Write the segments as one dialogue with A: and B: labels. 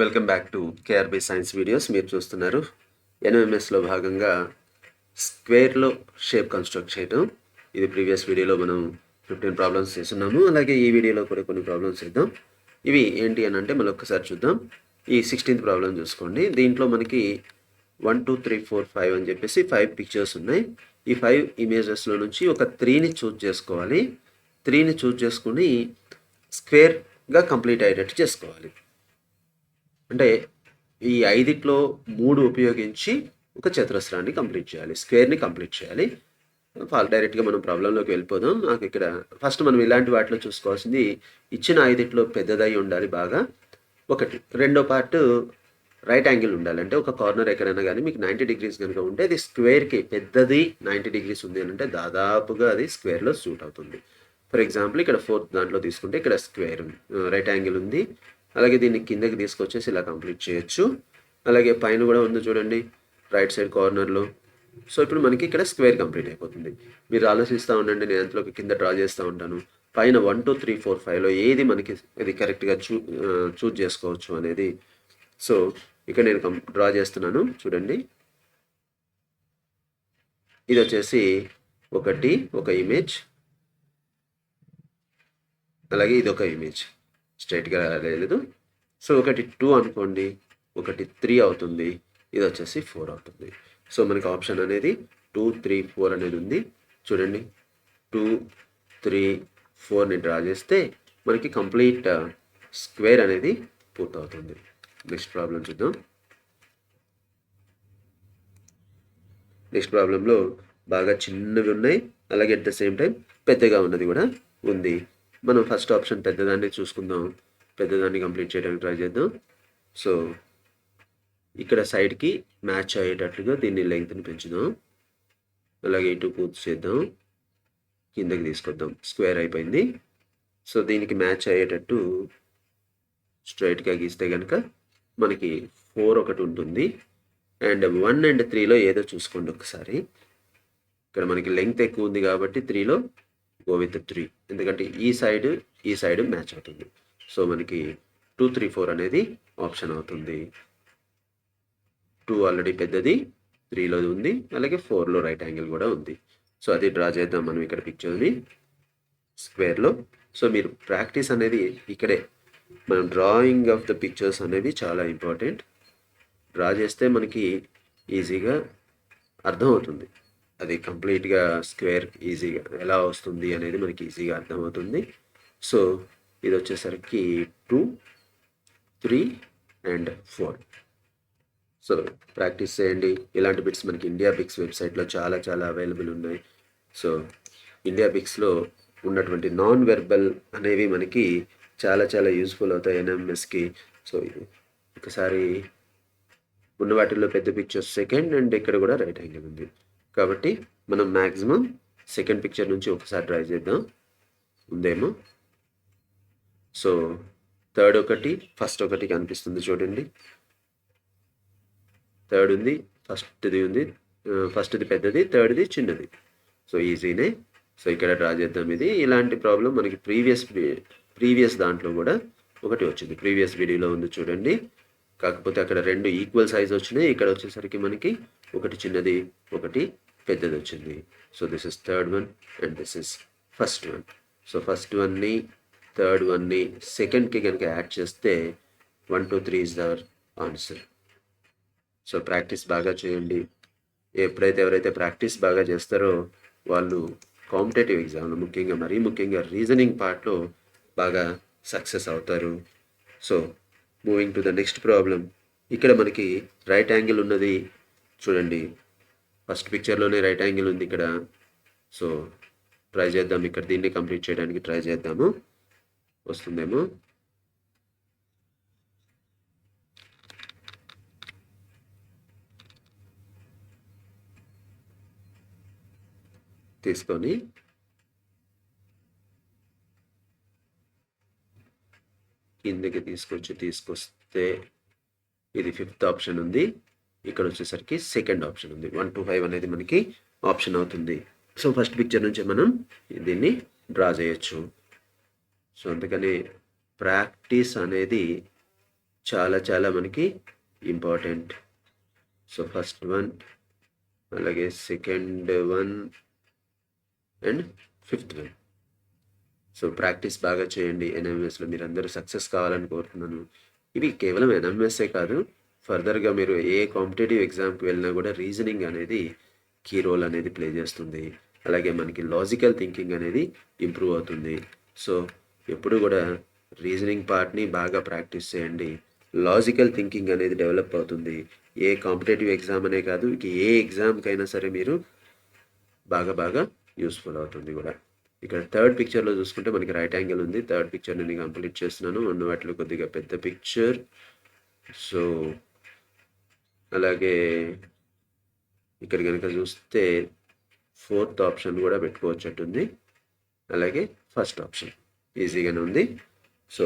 A: Welcome back to KRB science videos. మీరు చూస్తున్నారు ఎన్ఎంఎస్లో భాగంగా స్క్వేర్లో షేప్ కన్స్ట్రక్ట్ చేయడం. ఇది ప్రీవియస్ వీడియోలో మనం 15 ప్రాబ్లమ్స్ చేస్తున్నాము. అలాగే ఈ వీడియోలో కూడా కొన్ని ప్రాబ్లమ్స్ చేద్దాం. ఇవి ఏంటి అని అంటే మనం ఒక్కసారి చూద్దాం. ఈ 16th ప్రాబ్లం చూసుకోండి. దీంట్లో మనకి 1 2 3 4 5 అని చెప్పేసి 5 పిక్చర్స్ ఉన్నాయి. ఈ 5 ఇమేజెస్లో నుంచి ఒక 3ని చూజ్ చేసుకోవాలి. 3ని చూజ్ చేసుకుని స్క్వేర్గా కంప్లీట్ అయ్యేటట్టు చేసుకోవాలి. అంటే ఈ 5లో 3 ఉపయోగించి ఒక చతురస్రాన్ని కంప్లీట్ చేయాలి, స్క్వేర్ని కంప్లీట్ చేయాలి. డైరెక్ట్గా మనం ప్రాబ్లంలోకి వెళ్ళిపోదాం. నాకు ఇక్కడ ఫస్ట్ మనం ఇలాంటి వాటిలో చూసుకోవాల్సింది ఇచ్చిన 5లో పెద్దదై ఉండాలి బాగా. ఒకటి. రెండో పార్ట్ రైట్ యాంగిల్ ఉండాలి. అంటే ఒక కార్నర్ ఎక్కడైనా కానీ మీకు 90 degrees కనుక ఉంటే అది స్క్వేర్కి పెద్దది 90 degrees ఉంది అని అంటే దాదాపుగా అది స్క్వేర్లో సూట్ అవుతుంది. ఫర్ ఎగ్జాంపుల్ ఇక్కడ 4th దాంట్లో తీసుకుంటే ఇక్కడ స్క్వేర్ రైట్ యాంగిల్ ఉంది. అలాగే దీన్ని కిందకి తీసుకొచ్చేసి ఇలా కంప్లీట్ చేయొచ్చు. అలాగే పైన కూడా ఉంది చూడండి రైట్ సైడ్ కార్నర్లో. సో ఇప్పుడు మనకి ఇక్కడ స్క్వేర్ కంప్లీట్ అయిపోతుంది. మీరు ఆలోచిస్తూ ఉండండి, నేను అంతలోకి కింద డ్రా చేస్తూ ఉంటాను. పైన 1 2 3 4 5లో ఏది మనకి ఇది కరెక్ట్గా చూజ్ చేసుకోవచ్చు అనేది. సో ఇక్కడ నేను డ్రా చేస్తున్నాను చూడండి. ఇది వచ్చేసి ఒక ఇమేజ్, అలాగే ఇది ఒక ఇమేజ్. స్ట్రైట్గా లేదు. సో ఒకటి 2 అనుకోండి, ఒకటి 3 అవుతుంది, ఇది వచ్చేసి 4 అవుతుంది. సో మనకి ఆప్షన్ అనేది 2 3 4 అనేది ఉంది చూడండి. 2 3 4ని డ్రా చేస్తే మనకి కంప్లీట్ స్క్వేర్ అనేది పూర్తవుతుంది. నెక్స్ట్ ప్రాబ్లం చూద్దాం. నెక్స్ట్ ప్రాబ్లంలో బాగా చిన్నవి ఉన్నాయి, అలాగే అట్ ద సేమ్ టైం పెద్దగా ఉన్నది కూడా ఉంది. మనం ఫస్ట్ ఆప్షన్ పెద్దదాన్ని చూసుకుందాం. పెద్దదాన్ని కంప్లీట్ చేయడానికి ట్రై చేద్దాం. సో ఇక్కడ సైడ్కి మ్యాచ్ అయ్యేటట్లుగా దీన్ని లెంగ్త్ని పెంచుదాం. అలాగే ఇటు పూర్తి చేద్దాం, కిందకి తీసుకొద్దాం. స్క్వేర్ అయిపోయింది. సో దీనికి మ్యాచ్ అయ్యేటట్టు స్ట్రైట్గా గీస్తే కనుక మనకి 4 ఒకటి ఉంటుంది. అండ్ 1 and 3లో ఏదో చూసుకోండి ఒకసారి. ఇక్కడ మనకి లెంగ్త్ ఎక్కువ ఉంది కాబట్టి 3లో గో విత్ 3, ఎందుకంటే ఈ సైడ్ మ్యాచ్ అవుతుంది. సో మనకి 2 3 4 అనేది ఆప్షన్ అవుతుంది. 2 ఆల్రెడీ పెద్దది, 3లో ఉంది, అలాగే 4లో రైట్ యాంగిల్ కూడా ఉంది. సో అది డ్రా చేద్దాం మనం ఇక్కడ పిక్చర్ని స్క్వేర్లో. సో మీరు ప్రాక్టీస్ అనేది ఇక్కడే, మనం డ్రాయింగ్ ఆఫ్ ద పిక్చర్స్ అనేవి చాలా ఇంపార్టెంట్. డ్రా చేస్తే మనకి ఈజీగా అర్థమవుతుంది. అది కంప్లీట్గా స్క్వేర్ ఈజీగా ఎలా వస్తుంది అనేది మనకి ఈజీగా అర్థమవుతుంది. సో ఇది వచ్చేసరికి 2 3 and 4. సో ప్రాక్టీస్ చేయండి. ఇలాంటి బిట్స్ మనకి ఇండియా బిక్స్ వెబ్సైట్లో చాలా చాలా అవైలబుల్ ఉన్నాయి. సో ఇండియా బిక్స్లో ఉన్నటువంటి నాన్ వెర్బల్ అనేవి మనకి చాలా చాలా యూస్ఫుల్ అవుతాయి ఎన్ఎంఎస్కి. సో ఒకసారి ఉన్న వాటిల్లో పెద్ద పిక్చర్ సెకండ్, అండ్ ఇక్కడ కూడా రైట్ యాంగిల్ ఉంది కాబట్టి మనం మ్యాక్సిమం సెకండ్ పిక్చర్ నుంచి ఒకసారి ట్రై చేద్దాం. ఉందేమో. సో థర్డ్ ఒకటి, ఫస్ట్ ఒకటి కనిపిస్తుంది చూడండి. థర్డ్ ఉంది, ఫస్ట్ది ఉంది. ఫస్ట్ది పెద్దది, థర్డ్ది చిన్నది. సో ఈజీనే. సో ఇక్కడ డ్రా చేద్దాం. ఇది ఇలాంటి ప్రాబ్లం మనకి ప్రీవియస్ దాంట్లో కూడా ఒకటి వచ్చింది. ప్రీవియస్ వీడియోలో ఉంది చూడండి. కాకపోతే అక్కడ 2 ఈక్వల్ సైజ్ వచ్చినాయి. ఇక్కడ వచ్చేసరికి మనకి ఒకటి చిన్నది, ఒకటి పెద్దది వచ్చింది. So this is third one and this is first one. So first వన్ని థర్డ్ వన్ని సెకండ్కి కనుక యాడ్ చేస్తే 1 2 3 is the answer. So practice బాగా చేయండి. ఎవరైతే ప్రాక్టీస్ బాగా చేస్తారో వాళ్ళు కాంపిటేటివ్ ఎగ్జామ్లో మరీ ముఖ్యంగా రీజనింగ్ పార్ట్లో బాగా సక్సెస్ అవుతారు. So moving to the next problem. ఇక్కడ మనకి రైట్ యాంగిల్ ఉన్నది చూడండి. ఫస్ట్ పిక్చర్లోనే రైట్ యాంగిల్ ఉంది ఇక్కడ. సో ట్రై చేద్దాం, ఇక్కడ దీన్ని కంప్లీట్ చేయడానికి ట్రై చేద్దాము. వస్తుందేమో. తీసుకొని కిందకి తీసుకొస్తే ఇది 5th ఆప్షన్ ఉంది. ఇక్కడ వచ్చేసరికి సెకండ్ ఆప్షన్ ఉంది. 1 2 5 అనేది మనకి ఆప్షన్ అవుతుంది. సో ఫస్ట్ పిక్చర్ నుంచి మనం దీన్ని డ్రా చేయొచ్చు. సో అందుకని ప్రాక్టీస్ అనేది చాలా చాలా మనకి ఇంపార్టెంట్. సో ఫస్ట్ వన్, అలాగే second one and fifth one. So practice బాగా చేయండి. ఎన్ఎంఎస్లో మీరందరూ సక్సెస్ కావాలని కోరుతున్నాను. ఇవి కేవలం ఎన్ఎంఎస్ఏ కాదు, ఫర్దర్గా మీరు ఏ కాంపిటేటివ్ ఎగ్జామ్కి వెళ్ళినా కూడా రీజనింగ్ అనేది కీ రోల్ అనేది ప్లే చేస్తుంది. అలాగే మనకి లాజికల్ థింకింగ్ అనేది ఇంప్రూవ్ అవుతుంది. సో ఎప్పుడు కూడా రీజనింగ్ పార్ట్ని బాగా ప్రాక్టీస్ చేయండి. లాజికల్ థింకింగ్ అనేది డెవలప్ అవుతుంది. ఏ కాంపిటేటివ్ ఎగ్జామ్ అనే కాదు, ఇక ఏ ఎగ్జామ్కైనా సరే మీరు బాగా బాగా యూస్ఫుల్ అవుతుంది కూడా. ఇక్కడ థర్డ్ పిక్చర్లో చూసుకుంటే మనకి రైట్ యాంగిల్ ఉంది. థర్డ్ పిక్చర్ నేను కంప్లీట్ చేస్తున్నాను. ఉన్న వాటిలో కొద్దిగా పెద్ద పిక్చర్. సో అలాగే ఇక్కడ కనుక చూస్తే ఫోర్త్ ఆప్షన్ కూడా పెట్టుకోవచ్చట్టుంది. అలాగే ఫస్ట్ ఆప్షన్ ఈజీగానే ఉంది. సో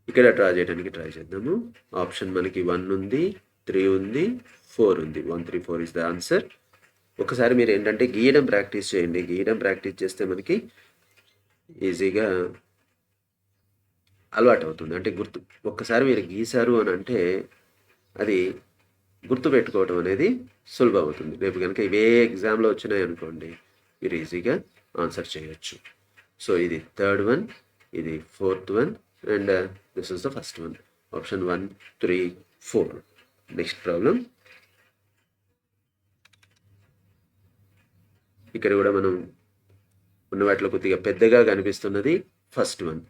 A: ఇక్కడ డ్రా చేయడానికి ట్రై చేద్దాము. ఆప్షన్ మనకి 1 ఉంది, 3 ఉంది, 4 ఉంది. 1, 3, 4 ఇస్ ద ఆన్సర్. ఒకసారి మీరు ఏంటంటే గీయడం ప్రాక్టీస్ చేయండి. గీయడం ప్రాక్టీస్ చేస్తే మనకి ఈజీగా అలవాటు అవుతుంది. అంటే ఒక్కసారి మీరు గీశారు అని అంటే అది గుర్తుపెట్టుకోవడం అనేది సులభం అవుతుంది. రేపు కనుక ఇవే ఎగ్జామ్లో వచ్చినాయి అనుకోండి, మీరు ఈజీగా ఆన్సర్ చేయొచ్చు. సో ఇది థర్డ్ వన్, ఇది fourth one and this is the first one. Option 1, 3, 4. Next problem. ఇక్కడ కూడా మనం ఉన్న వాటిలో కొద్దిగా పెద్దగా కనిపిస్తున్నది first one.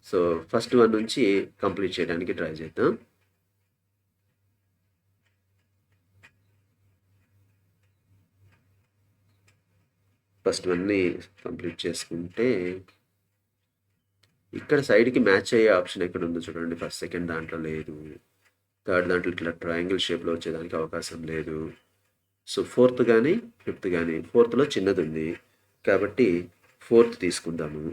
A: So first one నుంచి కంప్లీట్ చేయడానికి ట్రై చేద్దాం. ఫస్ట్ వన్ని కంప్లీట్ చేసుకుంటే ఇక్కడ సైడ్కి మ్యాచ్ అయ్యే ఆప్షన్ ఎక్కడ ఉందో చూడండి. ఫస్ట్ సెకండ్ దాంట్లో లేదు, థర్డ్ దాంట్లో ఇట్లా ట్రయాంగిల్ షేప్లో వచ్చేదానికి అవకాశం లేదు. సో ఫోర్త్ కానీ ఫిఫ్త్ కానీ, ఫోర్త్లో చిన్నది ఉంది కాబట్టి ఫోర్త్ తీసుకుందాము.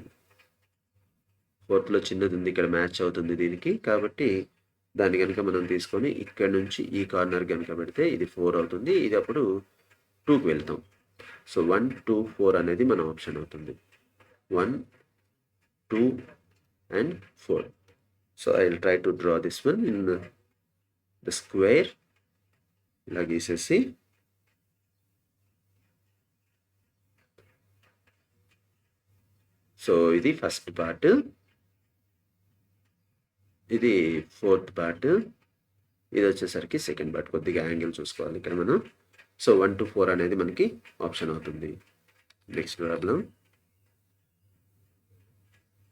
A: ఫోర్త్లో చిన్నది ఉంది, ఇక్కడ మ్యాచ్ అవుతుంది దీనికి, కాబట్టి దాన్ని కనుక మనం తీసుకొని ఇక్కడ నుంచి ఈ కార్నర్ కనుక పెడితే ఇది 4 అవుతుంది. ఇది అప్పుడు 2కి వెళ్తాం. సో 1, 2, 4 అనేది మన ఆప్షన్ అవుతుంది. 1, 2 and 4. So I'll try to draw this one in the square. ఇలా గీసేసి సో ఇది ఫస్ట్ పార్ట్, ఇది ఫోర్త్ పార్ట్, ఇది వచ్చేసరికి సెకండ్ పార్ట్. కొద్దిగా యాంగిల్ చూసుకోవాలి ఇక్కడ మనం. సో 1 to 4 అనేది మనకి ఆప్షన్ అవుతుంది. Next problem.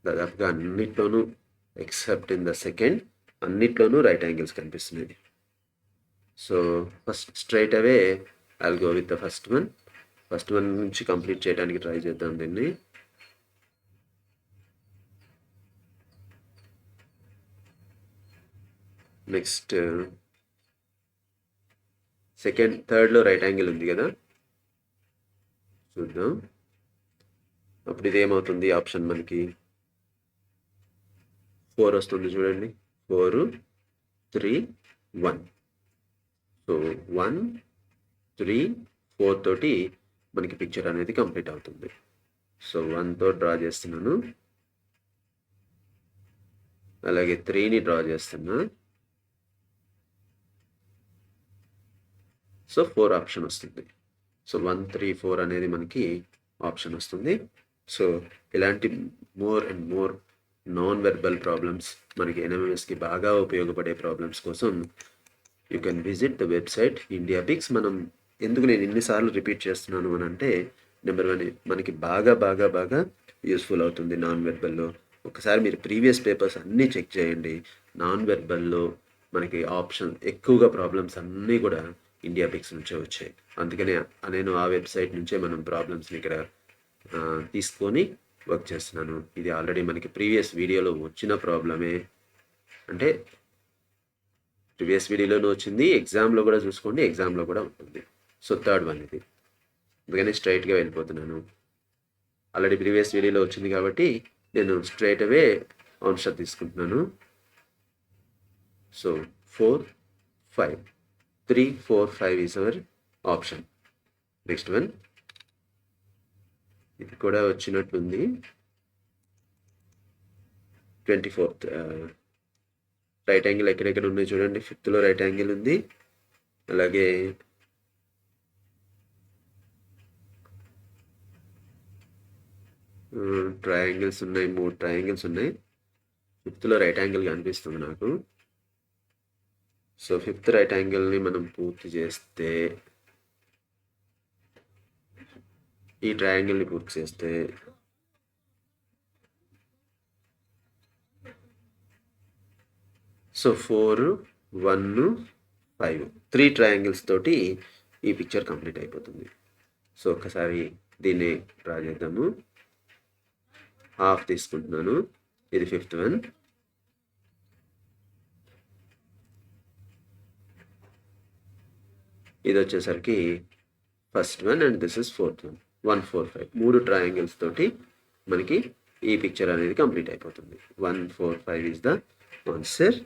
A: దాదాపుగా అన్నిట్లోనూ ఎక్సెప్ట్ ఇన్ ద సెకండ్ అన్నిట్లోనూ రైట్ యాంగిల్స్ కనిపిస్తున్నాయి. So first straight away I'll go with the first one. First one నుంచి కంప్లీట్ చేయడానికి ట్రై చేద్దాం దీన్ని. నెక్స్ట్ సెకండ్, థర్డ్లో రైట్ యాంగిల్ ఉంది కదా, చూద్దాం. అప్పుడు ఇదేమవుతుంది ఆప్షన్ మనకి 4 వస్తుంది చూడండి. 4, 3, 1. సో 1, 3, 4 తోటి మనకి పిక్చర్ అనేది కంప్లీట్ అవుతుంది. సో 1తో డ్రా చేస్తున్నాను, అలాగే 3ని డ్రా చేస్తున్నా. సో 4 ఆప్షన్ వస్తుంది. సో 1, 3, 4 అనేది మనకి ఆప్షన్ వస్తుంది. సో ఇలాంటి more and more non verbal problems, మనకి ఎన్ఎంఎస్కి బాగా ఉపయోగపడే ప్రాబ్లమ్స్ కోసం you can visit the website India Picks. మనం ఎందుకు నేను ఇన్నిసార్లు రిపీట్ చేస్తున్నాను అని అంటే, నెంబర్ 1 మనకి బాగా బాగా బాగా యూస్ఫుల్ అవుతుంది నాన్ వెర్బల్లో. ఒకసారి మీరు ప్రీవియస్ పేపర్స్ అన్నీ చెక్ చేయండి. నాన్ వెర్బల్లో మనకి ఆప్షన్ ఎక్కువగా ప్రాబ్లమ్స్ అన్నీ కూడా ఇండియా పిక్స్ నుంచే వచ్చాయి. అందుకనే నేను ఆ వెబ్సైట్ నుంచే మనం ప్రాబ్లమ్స్ని ఇక్కడ తీసుకొని వర్క్ చేస్తున్నాను. ఇది ఆల్రెడీ మనకి ప్రీవియస్ వీడియోలో వచ్చిన ప్రాబ్లమే, అంటే ప్రీవియస్ వీడియోలోనే వచ్చింది. ఎగ్జామ్లో కూడా చూసుకోండి, ఎగ్జామ్లో కూడా ఉంటుంది. సో థర్డ్ వన్ ఇది, అందుకని స్ట్రైట్గా వెళ్ళిపోతున్నాను. ఆల్రెడీ ప్రీవియస్ వీడియోలో వచ్చింది కాబట్టి నేను స్ట్రైట్ అవే ఆన్సర్ తీసుకుంటున్నాను. So 4, 5. 3, 4, 5 is our option. Next one. ఇది కూడా వచ్చినట్టుంది. 24th రైట్ యాంగిల్ ఎక్కడెక్కడ ఉన్నాయి చూడండి. 5th రైట్ యాంగిల్ ఉంది, అలాగే ట్రయాంగిల్స్ ఉన్నాయి, 3 ట్రయాంగిల్స్ ఉన్నాయి. 5th రైట్ యాంగిల్ కనిపిస్తుంది నాకు. సో 5th రైట్ యాంగిల్ని మనం పూర్తి చేస్తే, ఈ ట్రయాంగిల్ని పూర్తి చేస్తే సో 4, 1, 5 3 ట్రయాంగిల్స్ తోటి ఈ పిక్చర్ కంప్లీట్ అయిపోతుంది. సో ఒకసారి దీన్ని డ్రా చేద్దాము. హాఫ్ తీసుకుంటున్నాను, ఇది 5th వన్, ఇది వచ్చేసరికి first one, and this is 4th one. 1, 4, 5 3 triangles తోటి మనకి ఈ పిక్చర్ అనేది కంప్లీట్ అయిపోతుంది. 1, 4, 5 is the answer.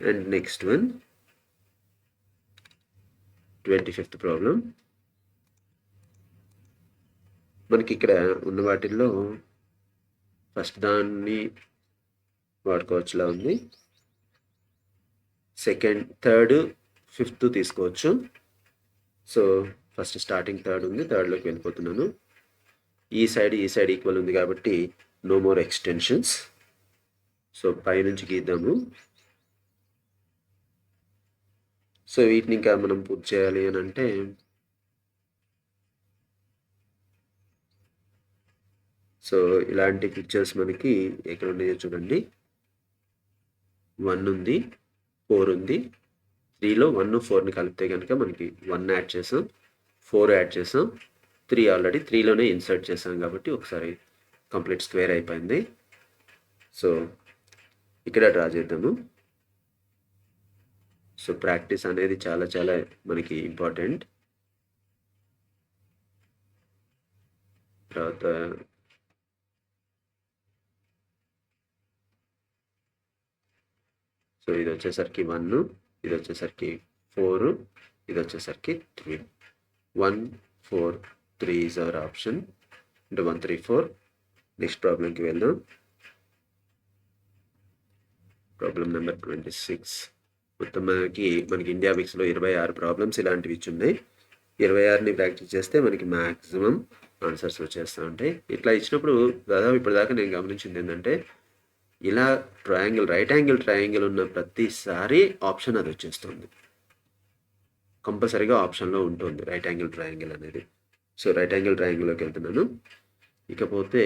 A: And next one, 25th problem. మనకి ఇక్కడ ఉన్న వాటిల్లో ఫస్ట్ దాన్ని వాడుకోవచ్చులా ఉంది. సెకండ్, థర్డ్, 5th తీసుకోవచ్చు. సో ఫస్ట్ స్టార్టింగ్ 3rd ఉంది, 3rdలోకి వెళ్ళిపోతున్నాను. ఈ సైడ్ ఈక్వల్ ఉంది కాబట్టి నో మోర్ ఎక్స్టెన్షన్స్. సో పైనుంచి గీద్దాము. సో వీటిని ఇంకా మనం పూర్తి చేయాలి అని అంటే సో ఇలాంటి పిక్చర్స్ మనకి ఎక్కడ ఉన్నాయో చూడండి. 1 ఉంది, 4 ఉంది. 3లో 1, 4ని కలిపితే కనుక మనకి 1 యాడ్ చేసాం, 4 యాడ్ చేసాం, 3 ఆల్రెడీ 3లోనే ఇన్సర్ట్ చేసాం కాబట్టి ఒకసారి కంప్లీట్ స్క్వేర్ అయిపోయింది. సో ఇక్కడ డ్రా చేద్దాము. సో ప్రాక్టీస్ అనేది చాలా చాలా మనకి ఇంపార్టెంట్. తర్వాత సో ఇది వచ్చేసరికి 1, ఇది వచ్చేసరికి 4, ఇది వచ్చేసరికి 3. 1, 4, 3 ఈజ్ అవర్ ఆప్షన్. అంటే 1, 3, 4. నెక్స్ట్ ప్రాబ్లంకి వెళ్దాం. Problem number 26. మొత్తం మనకి ఇండియా మిక్స్లో 26 ప్రాబ్లమ్స్ ఇలాంటివి ఇచ్చి ఉన్నాయి. 26ని ప్రాక్టీస్ చేస్తే మనకి మ్యాక్సిమం ఆన్సర్స్ వచ్చేస్తూ ఉంటాయి. ఇట్లా ఇచ్చినప్పుడు దాదాపు ఇప్పటిదాకా నేను గమనించింది ఏంటంటే, ఇలా రైట్ యాంగిల్ ట్రయాంగిల్ ఉన్న ప్రతిసారి ఆప్షన్ అది వచ్చేస్తుంది. కంపల్సరీగా ఆప్షన్లో ఉంటుంది రైట్ యాంగిల్ ట్రయాంగిల్ అనేది. సో రైట్ యాంగిల్ ట్రయాంగిల్లోకి వెళ్తున్నాను. ఇకపోతే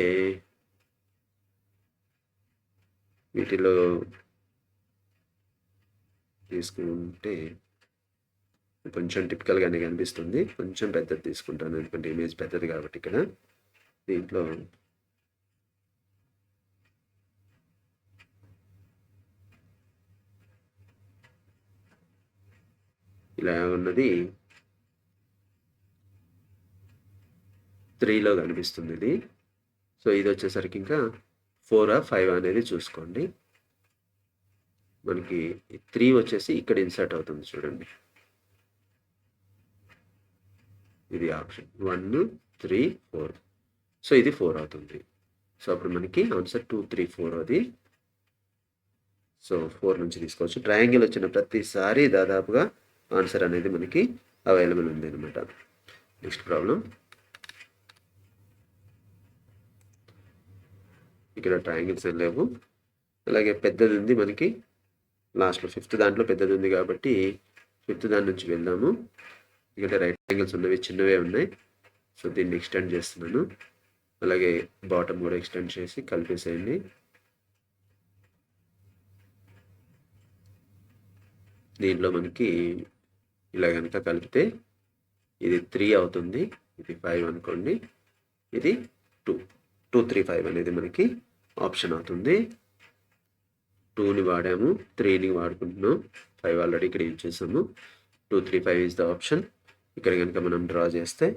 A: వీటిలో తీసుకుంటే కొంచెం టిపికల్గానే కనిపిస్తుంది. కొంచెం పెద్దది తీసుకుంటాను, ఎందుకంటే ఇమేజ్ పెద్దది కాబట్టి. ఇక్కడ దీంట్లో ఇలా ఉన్నది 3లో కనిపిస్తుంది ఇది. సో ఇది వచ్చేసరికి ఇంకా 4 or 5 అనేది చూసుకోండి. మనకి 3 వచ్చేసి ఇక్కడ ఇన్సర్ట్ అవుతుంది చూడండి. ఇది ఆప్షన్ 1, 3, 4. సో ఇది 4 అవుతుంది. సో అప్పుడు మనకి ఆన్సర్ 2, 3, 4 అది. సో 4 నుంచి తీసుకోవచ్చు. ట్రయాంగిల్ వచ్చిన ప్రతిసారి దాదాపుగా ఆన్సర్ అనేది మనకి అవైలబుల్ ఉంది అనమాట. Next problem. ఇక్కడ ట్రయాంగిల్స్ ఏం లేవు. అలాగే పెద్దది ఉంది మనకి లాస్ట్లో 5th దాంట్లో పెద్దది ఉంది కాబట్టి 5th దాని నుంచి వెళ్దాము. ఇక్కడ రైట్ యాంగిల్స్ ఉన్నవి చిన్నవే ఉన్నాయి. సో దీన్ని ఎక్స్టెండ్ చేస్తున్నాను. అలాగే బాటమ్ కూడా ఎక్స్టెండ్ చేసి కలిపేసేయండి. దీంట్లో మనకి ఇలా కనుక కలిపితే ఇది 3 అవుతుంది, ఇది 5 అనుకోండి, ఇది 2. 2, 3, 5 అనేది మనకి ఆప్షన్ అవుతుంది. 2ని వాడాము, 3ని వాడుకుంటున్నాం, 5 ఆల్రెడీ ఇక్కడ యూజ్ చేసాము. 2, 3, 5 ఈజ్ ద ఆప్షన్. ఇక్కడ కనుక మనం డ్రా చేస్తే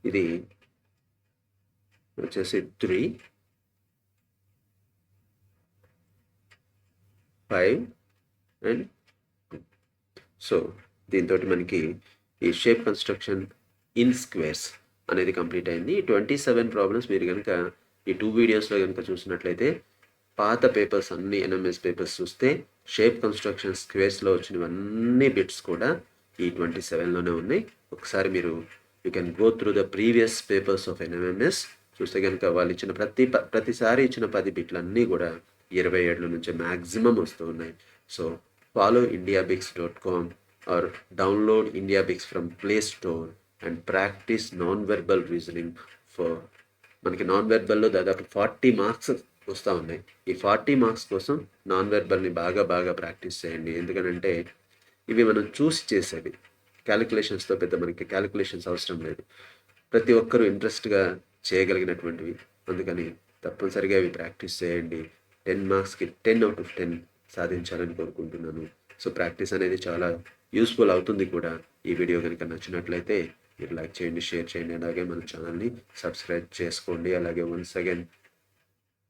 A: ఇది వచ్చేసి 3, 5 అండ్ 2. సో దీంతో మనకి ఈ షేప్ కన్స్ట్రక్షన్ ఇన్ స్క్వేర్స్ అనేది కంప్లీట్ అయింది. ఈ 27 ప్రాబ్లమ్స్ మీరు కనుక ఈ 2 వీడియోస్లో కనుక చూసినట్లయితే పాత పేపర్స్ అన్ని ఎన్ఎంఎస్ పేపర్స్ చూస్తే షేప్ కన్స్ట్రక్షన్ స్క్వేర్స్లో వచ్చినవన్నీ బిట్స్ కూడా ఈ 27లోనే ఉన్నాయి. ఒకసారి మీరు you can go through the previous papers of NMS చూస్తే కనుక వాళ్ళు ఇచ్చిన ప్రతిసారి ఇచ్చిన 10 బిట్లన్నీ కూడా 27 నుంచి మ్యాక్సిమం వస్తూ ఉన్నాయి. So follow indiabix.com are download indiabix from play store and practice non verbal reasoning for మనకి నాన్ వెర్బల్లో దాదాపు 40 మార్క్స్ వస్తూ ఉన్నాయి. ఈ 40 మార్క్స్ కోసం నాన్ వెర్బల్ని బాగా ప్రాక్టీస్ చేయండి. ఎందుకంటే ఇవి మనం చూసి చేసేవి, క్యాలిక్యులేషన్స్తో పెద్ద మనకి క్యాలిక్యులేషన్స్ అవసరం లేదు. ప్రతి ఒక్కరూ ఇంట్రెస్ట్గా చేయగలిగినటువంటివి. అందుకని తప్పనిసరిగా ఇవి ప్రాక్టీస్ చేయండి. 10 మార్క్స్కి 10 out of 10 సాధించాలని కోరుకుంటున్నాను. సో ప్రాక్టీస్ అనేది చాలా యూస్ఫుల్ అవుతుంది కూడా. ఈ వీడియో కనుక నచ్చినట్లయితే మీరు లైక్ చేయండి, షేర్ చేయండి, అలాగే మన ఛానల్ని సబ్స్క్రైబ్ చేసుకోండి. అలాగే once again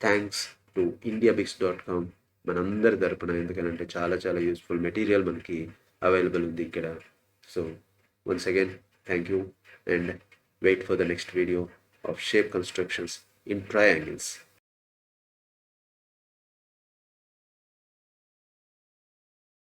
A: thanks to indiabix.com మనందరి తరపున, ఎందుకంటే చాలా యూస్ఫుల్ మెటీరియల్ మనకి అవైలబుల్ ఉంది ఇక్కడ. So once again thank you and wait for the next video of shape constructions in triangles.